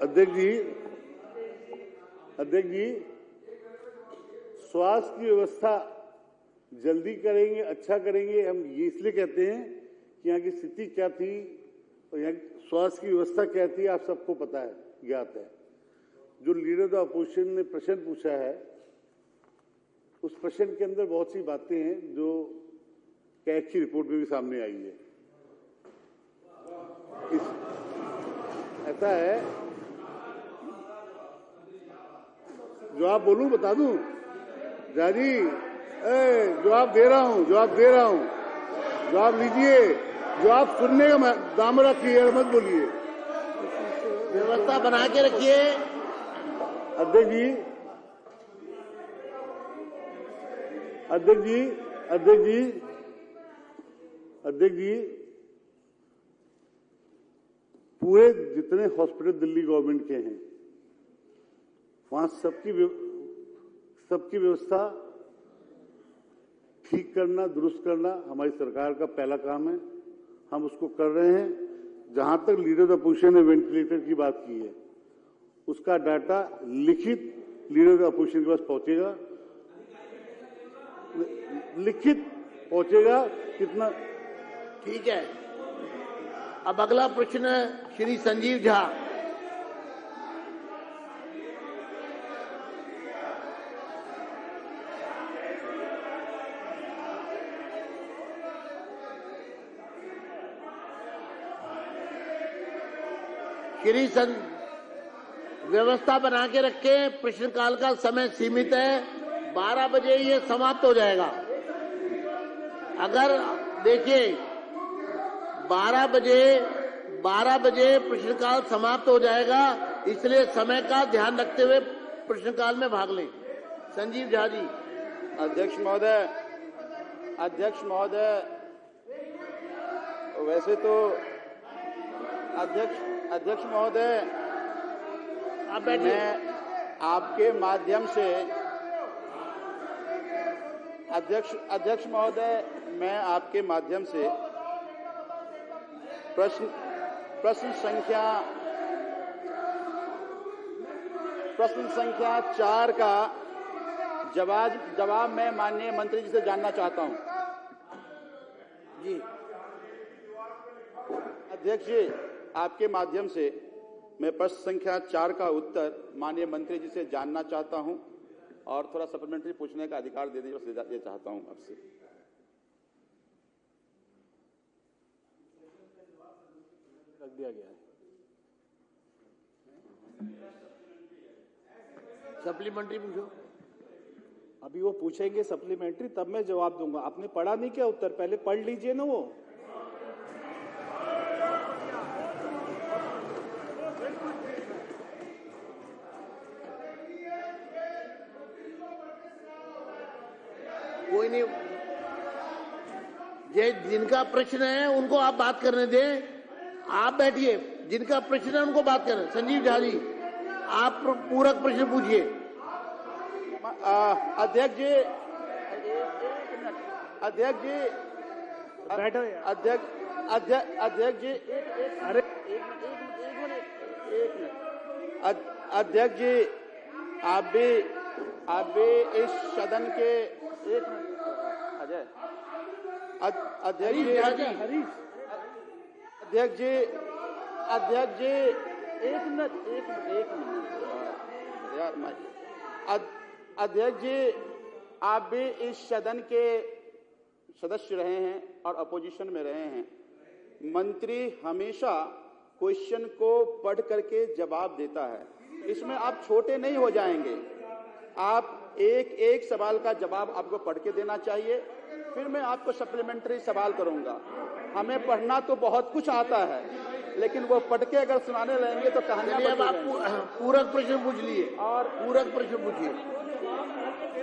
अध्यक्ष जी, स्वास्थ्य की व्यवस्था जल्दी करेंगे, अच्छा करेंगे। हम ये इसलिए कहते हैं कि यहाँ की स्थिति क्या थी और यहाँ की स्वास्थ्य की व्यवस्था क्या थी, आप सबको पता है, ज्ञात है। जो लीडर ऑफ अपोजिशन ने प्रश्न पूछा है, उस प्रश्न के अंदर बहुत सी बातें हैं जो कैग की रिपोर्ट में भी सामने आई है। ऐसा है, जवाब बोलूं, बता दूं? जाजी, जवाब दे रहा हूं, जवाब लीजिए। जवाब सुनने का दाम रखिए, मत बोलिए। व्यवस्था बना के रखिए। अध्यक्ष जी, पूरे जितने हॉस्पिटल दिल्ली गवर्नमेंट के हैं, वहां सबकी व्यवस्था ठीक करना, दुरुस्त करना हमारी सरकार का पहला काम है। हम उसको कर रहे हैं। जहां तक लीडर ऑफ अपोजिशन ने वेंटिलेटर की बात की है, उसका डाटा लिखित लीडर ऑफ अपोजिशन के पास पहुंचेगा, कितना। ठीक है। अब अगला प्रश्न श्री संजीव झा। व्यवस्था बना के रखें। प्रश्नकाल का समय सीमित है, 12 बजे ये समाप्त हो जाएगा। अगर देखिए 12 बजे प्रश्नकाल समाप्त हो जाएगा, इसलिए समय का ध्यान रखते हुए प्रश्नकाल में भाग लें। संजीव झा जी। अध्यक्ष महोदय, वैसे तो अध्यक्ष महोदय, आप बैठिए। मैं आपके माध्यम से अध्यक्ष महोदय, मैं आपके माध्यम से प्रश्न संख्या 4 का जवाब मैं माननीय मंत्री जी से जानना चाहता हूं। जी अध्यक्ष जी, आपके माध्यम से मैं प्रश्न संख्या 4 का उत्तर माननीय मंत्री जी से जानना चाहता हूं और थोड़ा सप्लीमेंट्री पूछने का अधिकार दे दीजिए, ये चाहता हूं आपसे। रख दिया गया है। सप्लीमेंट्री पूछो। अभी वो पूछेंगे सप्लीमेंट्री, तब मैं जवाब दूंगा। आपने पढ़ा नहीं क्या उत्तर? पहले पढ़ लीजिए ना वो। कोई नहीं, जिनका प्रश्न है उनको आप बात करने दें। आप बैठिए, जिनका प्रश्न है उनको बात करें। संजीव झा जी, आप पूरक प्रश्न पूछिए। अध्यक्ष जी, बैठो। अध्यक्ष जी, अरे एक मिनट। अध्यक्ष जी, आप भी इस सदन के एक मिनट। अजय, अध्यक्ष जी, एक मिनट यार। अध्यक्ष जी, आप भी इस सदन के सदस्य रहे हैं और अपोजिशन में रहे हैं। मंत्री हमेशा क्वेश्चन को पढ़ करके जवाब देता है, इसमें आप छोटे नहीं हो जाएंगे। आप एक सवाल का जवाब आपको पढ़ के देना चाहिए, फिर मैं आपको सप्लीमेंट्री सवाल करूंगा। हमें पढ़ना तो बहुत कुछ आता है, लेकिन वो पढ़ के अगर सुनाने लगेंगे तो कहानियां अब आप पूरक प्रश्न पूछ लिए और पूरक प्रश्न पूछिए।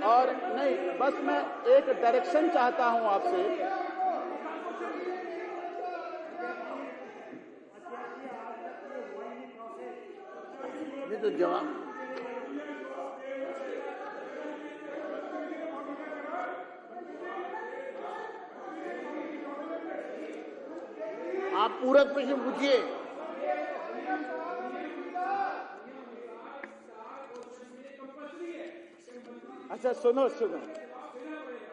और नहीं, बस मैं एक डायरेक्शन चाहता हूं आपसे। ये तो जवाब आप पूरक प्रश्न पूछिए। अच्छा सुनो सुनो,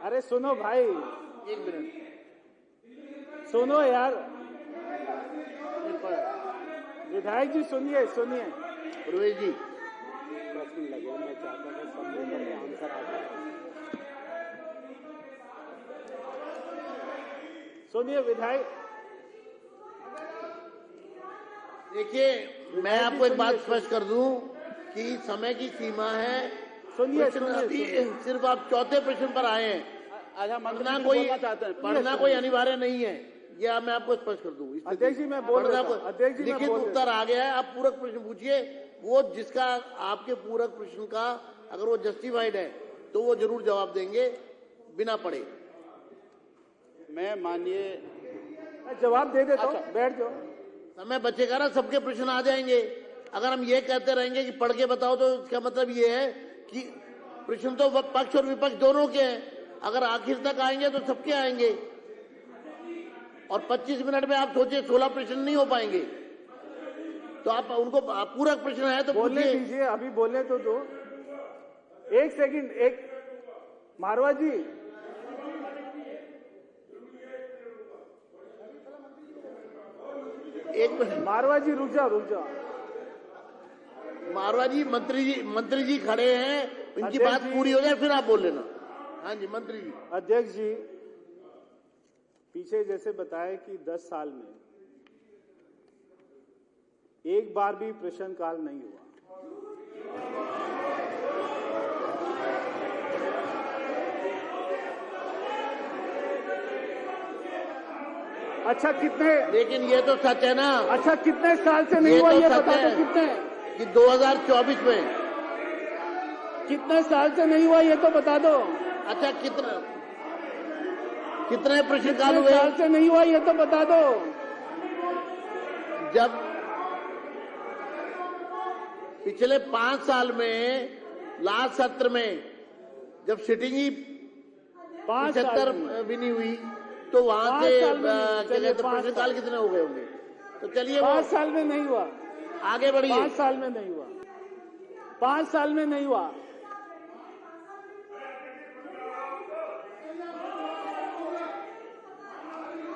अरे सुनो भाई, एक मिनट, सुनो यार, विधायक जी सुनिए सुनिए। प्रवेश जी, प्रश्न लगे, मैं चाहता था सब मेंबर का आंसर आ जाए। सुनिए विधायक, देखिए मैं आपको एक बात स्पष्ट कर दूं कि समय की सीमा है। सुनिए प्रश्न सुनिए अभी सुनिए। सिर्फ आप चौथे प्रश्न पर आए हैं। अच्छा, मंत्री पढ़ना जी कोई बोलना चाहते हैं। पढ़ना कोई अनिवार्य नहीं है, यह मैं आपको स्पष्ट कर दूं। अध्यक्ष जी मैं बोल रहा था, अध्यक्ष जी मैं लिखित बोल रहा उत्तर आ गया है, आप पूरक प्रश्न पूछिए। वो जिसका आपके पूरक प्रश्न का अगर वो जस्टिफाइड है तो वो जरूर जवाब देंगे बिना पढ़े। मैं माननीय मैं जवाब दे देता हूँ, अच्छा। बैठ जाओ। समय बचेगा ना, सबके प्रश्न आ जाएंगे। अगर हम ये कहते रहेंगे कि पढ़ के बताओ तो इसका मतलब ये है कि प्रश्न तो पक्ष और विपक्ष दोनों के हैं। अगर आखिर तक आएंगे तो सबके आएंगे, और 25 मिनट में आप सोचिए 16 प्रश्न नहीं हो पाएंगे। तो आप उनको पूरक प्रश्न है तो बोलने पूछिए। दीजिए, अभी बोलने तो दो। एक सेकंड, एक मारवा जी, एक मिनट मारवा जी रुक जाओ रुक जाओ। मारवा जी, मंत्री जी खड़े हैं, इनकी अध्यक्ष बात जी। पूरी हो जाए फिर आप बोल लेना। हाँ जी मंत्री जी। अध्यक्ष जी, पीछे जैसे बताया कि 10 साल में एक बार भी प्रश्नकाल नहीं हुआ। अच्छा कितने, लेकिन ये तो सच है ना, अच्छा कितने साल से नहीं ये हुआ तो ये सच बता दो। है। कितने कि 2024 में। कितने साल से नहीं हुआ ये तो बता दो। अच्छा कितने प्रश्नकाल कितने हुए? साल से नहीं हुआ ये तो बता दो। जब पिछले 5 साल में लास्ट सत्र में जब सिटिंग ही 5 साल 75 में। भी नहीं हुई तो वहां 5 से साल में नहीं, क्या चलिए कहते 5 प्रश्नकाल साल। कितने हो गए होंगे? तो चलिए 5 वो साल में नहीं हुआ, आगे बढ़िए। 5 साल में नहीं हुआ, 5 साल में नहीं हुआ।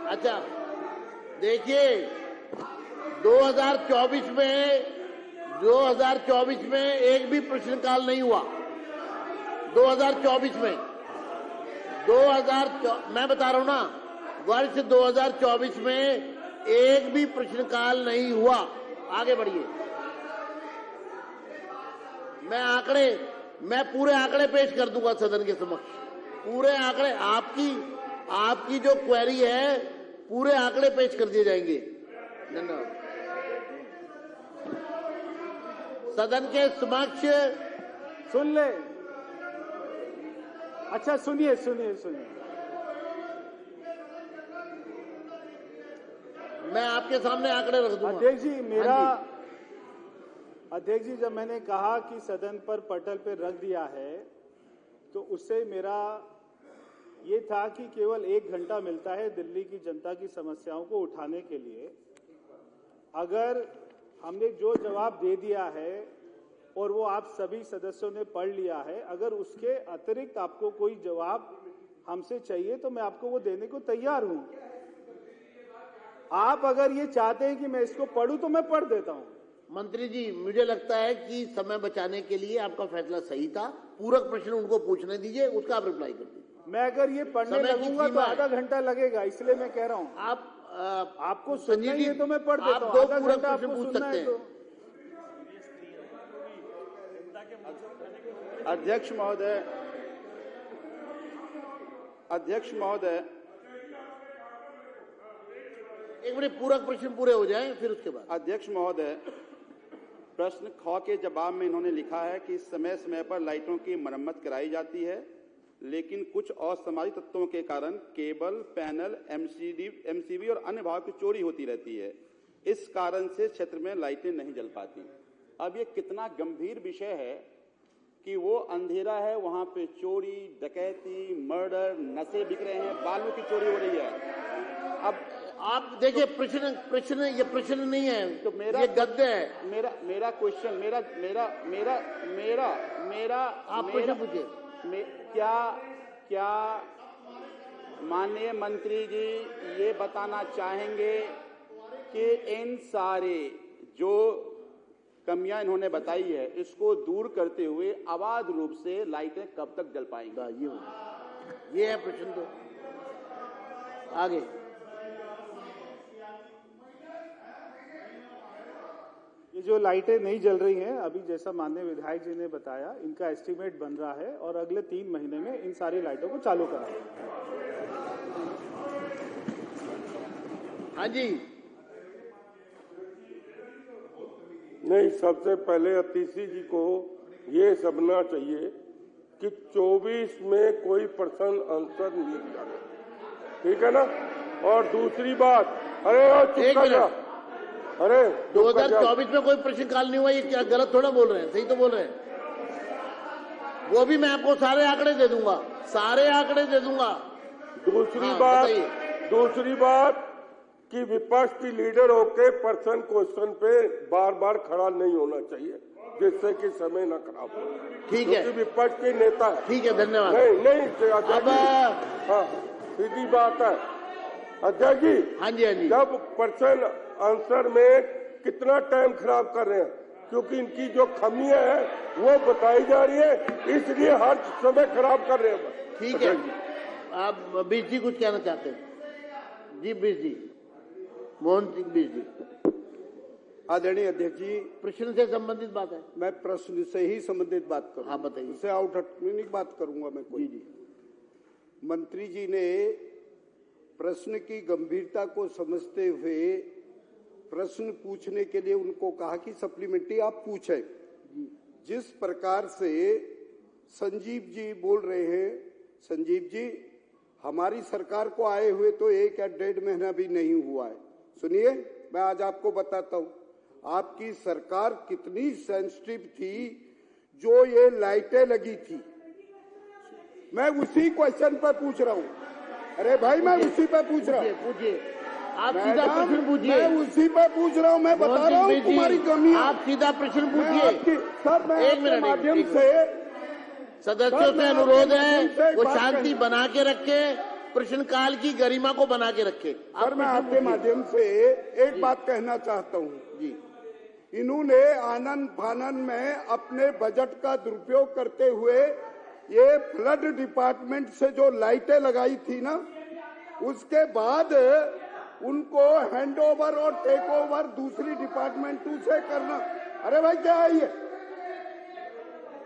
अच्छा देखिए 2024 में एक भी प्रश्नकाल नहीं हुआ। 2024 में मैं बता रहा हूं ना, वर्ष 2024 में एक भी प्रश्नकाल नहीं हुआ। आगे बढ़िए। मैं पूरे आंकड़े पेश कर दूंगा सदन के समक्ष। पूरे आंकड़े, आपकी जो क्वेरी है पूरे आंकड़े पेश कर दिए जाएंगे। धन्यवाद। सदन के समक्ष सुन ले। अच्छा सुनिए सुनिए सुनिए, मैं आपके सामने आंकड़े रख दूंगा। अध्यक्ष जी मेरा, हाँ अध्यक्ष जी जब मैंने कहा कि सदन पर पटल पे रख दिया है तो उससे मेरा ये था कि केवल 1 घंटा मिलता है दिल्ली की जनता की समस्याओं को उठाने के लिए। अगर हमने जो जवाब दे दिया है और वो आप सभी सदस्यों ने पढ़ लिया है, अगर उसके अतिरिक्त आपको कोई जवाब हमसे चाहिए तो मैं आपको वो देने को तैयार हूं। आप अगर ये चाहते हैं कि मैं इसको पढ़ूं तो मैं पढ़ देता हूं। मंत्री जी, मुझे लगता है कि समय बचाने के लिए आपका फैसला सही था। पूरक प्रश्न उनको पूछने दीजिए, उसका आप रिप्लाई कर दीजिए। मैं अगर ये पढ़ने समय की लगूंगा तो सीमा है। आधा घंटा लगेगा, इसलिए मैं कह रहा हूं। आपको सुनना संजीव ही जी, है तो मैं पढ़ देता आप हूं। 2 आधा पूरक घंटा प्रश्न आपको पूछ सुनना सकते है हैं। तो अध्यक्ष महोदय, एक मिनट पूरक प्रश्न पूरे हो जाएं फिर उसके बाद। अध्यक्ष महोदय, प्रश्न ख के जवाब में इन्होंने लिखा है कि समय समय पर लाइटों की मरम्मत कराई जाती है, लेकिन कुछ असामाजिक तत्वों के कारण केबल, पैनल, एमसीबी और अन्य भाग की चोरी होती रहती है। इस कारण से क्षेत्र में लाइटें नहीं जल पाती। अब ये कितना गंभीर विषय है कि वो अंधेरा है, वहां पे चोरी, डकैती, मर्डर, नशे बिक रहे हैं, बालू की चोरी हो रही है। अब आप देखिए ये प्रश्न नहीं है, तो मेरा ये गद्य है। मेरा क्वेश्चन, मेरा आप प्रश्न पूछिए। क्या माननीय मंत्री जी ये बताना चाहेंगे कि इन सारे जो कमियां इन्होंने बताई है इसको दूर करते हुए अबाध रूप से लाइटें कब तक जल पाएंगी? ये है प्रश्न। तो आगे ये जो लाइटें नहीं जल रही हैं, अभी जैसा माननीय विधायक जी ने बताया, इनका एस्टीमेट बन रहा है और अगले 3 महीने में इन सारी लाइटों को चालू कराएंगे। हाँ जी। नहीं, सबसे पहले अतिशी जी को ये समझना चाहिए कि 24 में कोई प्रश्न आंसर नहीं किया गया, ठीक है ना? और दूसरी बात, अरे चुप कर जा। अरे 2024 में कोई प्रश्नकाल नहीं हुआ, ये क्या गलत थोड़ा बोल रहे हैं, सही तो बोल रहे हैं। वो भी मैं आपको सारे आंकड़े दे दूंगा, सारे आंकड़े दे दूंगा। दूसरी बात कि विपक्ष की लीडर होके पर्सन क्वेश्चन पे बार बार खड़ा नहीं होना चाहिए, जिससे कि समय न खराब हो। ठीक है, विपक्ष के नेता है। ठीक है, धन्यवाद। नहीं अब हाँ, सीधी बात है अध्यक्ष जी। हाँ जी, हाँ जी। जब पर्सन आंसर में कितना टाइम खराब कर रहे हैं, क्योंकि इनकी जो खामियां है वो बताई जा रही है, इसलिए हर समय खराब कर रहे हैं। ठीक है, आप बीस जी कुछ कहना चाहते हैं? जी बीस जी, मोहन सिंह बीस जी। आदरणीय अध्यक्ष जी, प्रश्न से संबंधित बात है। मैं प्रश्न से ही संबंधित बात करूं। हाँ बताइए। उससे आउट हटने की बात करूंगा मैं कोई। जी। मंत्री जी ने प्रश्न की गंभीरता को समझते हुए प्रश्न पूछने के लिए उनको कहा कि सप्लीमेंट्री आप पूछें। जिस प्रकार से संजीव जी बोल रहे हैं, संजीव जी हमारी सरकार को आए हुए तो 1 या 1.5 महीना भी नहीं हुआ है। सुनिए, मैं आज आपको बताता हूं आपकी सरकार कितनी सेंसिटिव थी जो ये लाइटें लगी थी। मैं उसी क्वेश्चन पर पूछ रहा हूं। अरे भाई, मैं उसी पर पूछ रहा हूं। पूछिए, आप सीधा प्रश्न पूछिए। मैं उसी पर पूछ रहा हूं, मैं बता रहा हूं तुम्हारी कमी। आप सीधा प्रश्न पूछिए। सर, मैं एक मिनट माध्यम से सदस्यों से अनुरोध है वो शांति बना के रखे, प्रश्नकाल की गरिमा को बना के रखे। सर, मैं आपके माध्यम से एक बात कहना चाहता हूं जी। इन्होंने आनंद फानन में अपने बजट का दुरुपयोग करते हुए ये फ्लड डिपार्टमेंट से जो लाइटें लगाई थी ना, उसके बाद उनको हैंडओवर और टेक ओवर दूसरी डिपार्टमेंट से करना। अरे भाई, क्या है ये?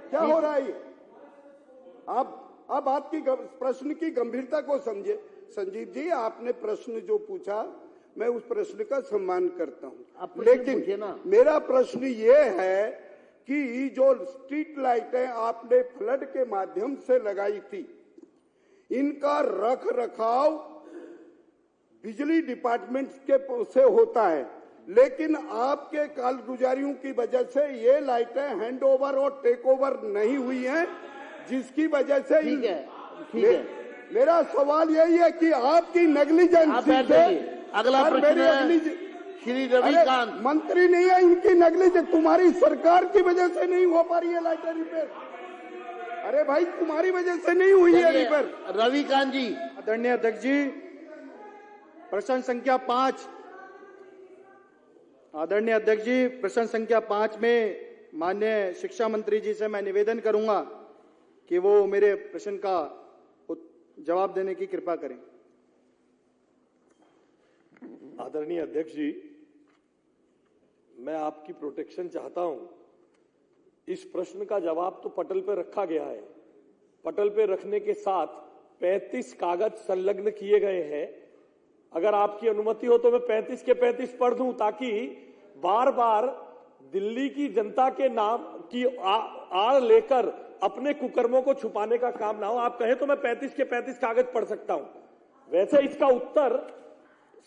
क्या हो रहा है ये? आप आपकी प्रश्न की गंभीरता को समझे। संजीव जी, आपने प्रश्न जो पूछा, मैं उस प्रश्न का सम्मान करता हूं, लेकिन मेरा प्रश्न ये है कि जो स्ट्रीट लाइटें आपने फ्लड के माध्यम से लगाई थी, इनका रख रखाव बिजली डिपार्टमेंट के से होता है, लेकिन आपके कालगुजारियों की वजह से ये लाइटें हैंडओवर और टेक ओवर नहीं हुई हैं, जिसकी वजह से ठीक है। मेरा सवाल यही है कि आपकी नेग्लिजेंस से अगला प्रश्न श्री रविकांत। मंत्री नहीं है, इनकी नेग्लिजेंस तुम्हारी सरकार की वजह से नहीं हो पा रही है लाइटें रिपेयर। अरे भाई, तुम्हारी वजह से नहीं हुई है रिपेयर। रविकांत जी। आदरणीय अध्यक्ष जी, प्रश्न संख्या 5। आदरणीय अध्यक्ष जी, प्रश्न संख्या 5 में माननीय शिक्षा मंत्री जी से मैं निवेदन करूंगा कि वो मेरे प्रश्न का जवाब देने की कृपा करें। आदरणीय अध्यक्ष जी, मैं आपकी प्रोटेक्शन चाहता हूं। इस प्रश्न का जवाब तो पटल पर रखा गया है। पटल पर रखने के साथ 35 कागज संलग्न किए गए हैं। अगर आपकी अनुमति हो तो मैं 35 के 35 पढ़ दूं, ताकि बार बार दिल्ली की जनता के नाम की आड़ लेकर अपने कुकर्मों को छुपाने का काम ना हो। आप कहें तो मैं 35 के 35 कागज पढ़ सकता हूं। वैसे इसका उत्तर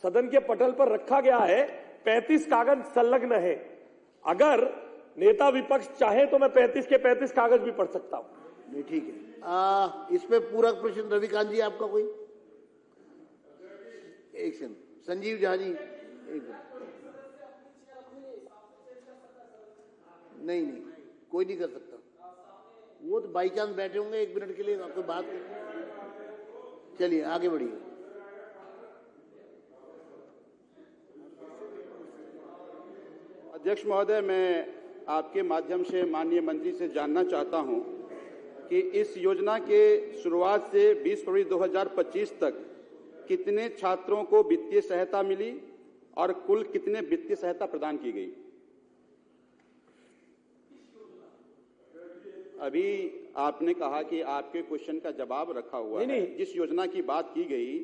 सदन के पटल पर रखा गया है, 35 कागज संलग्न है। अगर नेता विपक्ष चाहे तो मैं 35 के 35 कागज भी पढ़ सकता हूं। नहीं, ठीक है। इस पे पूरक प्रश्न रविकांत जी आपका कोई? एक सेकंड, संजीव झा जी, एक नहीं, कोई नहीं कर सकता। वो तो बाई चांस बैठे होंगे 1 मिनट के लिए, कोई बात नहीं। चलिए आगे बढ़िए। अध्यक्ष महोदय, मैं आपके माध्यम से माननीय मंत्री से जानना चाहता हूं कि इस योजना के शुरुआत से 20 फरवरी 2025 तक कितने छात्रों को वित्तीय सहायता मिली और कुल कितने वित्तीय सहायता प्रदान की गई? अभी आपने कहा कि आपके क्वेश्चन का जवाब रखा हुआ है। जिस योजना की बात की गई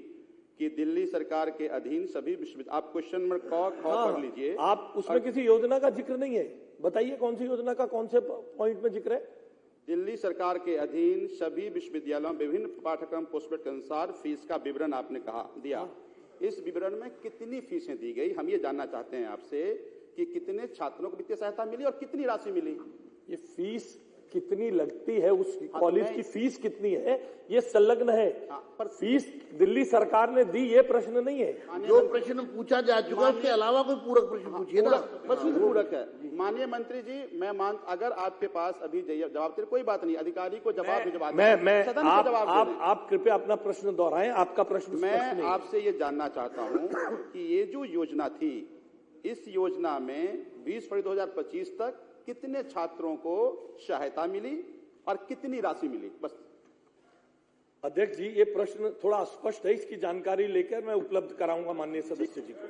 कि दिल्ली सरकार के अधीन सभी विश्वविद्यालय, आप क्वेश्चन नंबर क पढ़ लीजिए। आप उसमें किसी योजना का जिक्र नहीं है, बताइए कौन सी योजना का कौन से पॉइंट में जिक्र है? दिल्ली सरकार के अधीन सभी विश्वविद्यालयों विभिन्न पाठ्यक्रम पोस्टग्रेड के अनुसार फीस का विवरण आपने कहा दिया। इस विवरण में कितनी फीसें दी गई, हम ये जानना चाहते हैं आपसे कि कितने छात्रों को वित्तीय सहायता मिली और कितनी राशि मिली? ये फीस कितनी लगती है, उस कॉलेज की फीस कितनी है, ये संलग्न है। पर फीस दिल्ली सरकार ने दी, ये प्रश्न नहीं है। जो प्रश्न पूछा जा चुका है उसके अलावा कोई पूरक प्रश्न पूछिए ना। बस पूरक है। माननीय मंत्री जी, अगर आपके पास अभी जवाब दे, कोई बात नहीं, अधिकारी को जवाब आप कृपया अपना प्रश्न दोहराएं। आपका प्रश्न मैं आपसे ये जानना चाहता हूँ कि ये जो योजना थी, इस योजना में 20 फरवरी 2025 तक कितने छात्रों को सहायता मिली और कितनी राशि मिली? बस। अध्यक्ष जी, ये प्रश्न थोड़ा स्पष्ट है, इसकी जानकारी लेकर मैं उपलब्ध कराऊंगा माननीय सदस्य जी को।